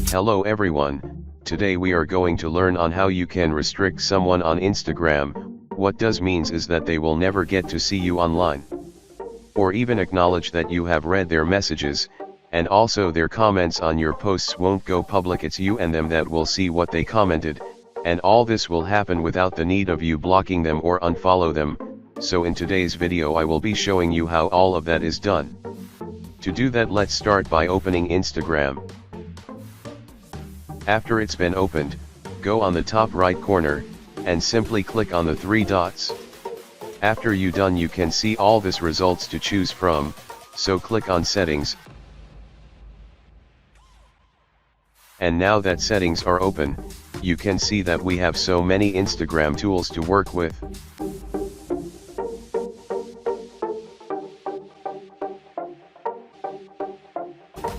Hello everyone, today we are going to learn on how you can restrict someone on Instagram. What does means is that they will never get to see you online, or even acknowledge that you have read their messages, and also their comments on your posts won't go public. It's you and them that will see what they commented, and all this will happen without the need of you blocking them or unfollow them. So in today's video I will be showing you how all of that is done. To do that, let's start by opening Instagram. After it's been opened, go on the top right corner, and simply click on the three dots. After you done, you can see all this results to choose from, so click on settings. And now that settings are open, you can see that we have so many Instagram tools to work with.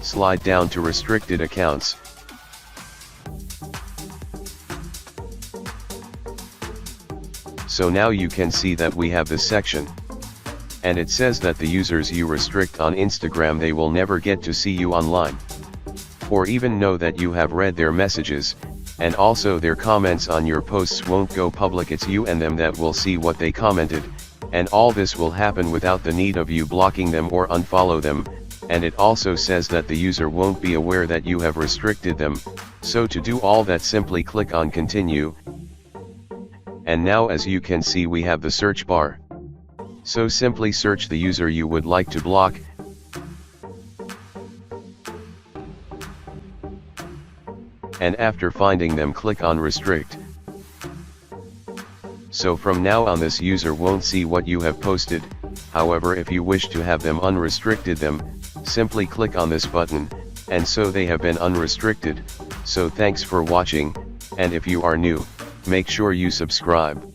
Slide down to restricted accounts. So now you can see that we have this section. And it says that the users you restrict on Instagram, they will never get to see you online, or even know that you have read their messages, and also their comments on your posts won't go public. It's you and them that will see what they commented, and all this will happen without the need of you blocking them or unfollow them. And it also says that the user won't be aware that you have restricted them. So to do all that, simply click on continue. And now as you can see, we have the search bar. So simply search the user you would like to block. And after finding them, click on restrict. So from now on this user won't see what you have posted. However, if you wish to have them unrestricted them, simply click on this button, and so they have been unrestricted. So thanks for watching, and if you are new, make sure you subscribe.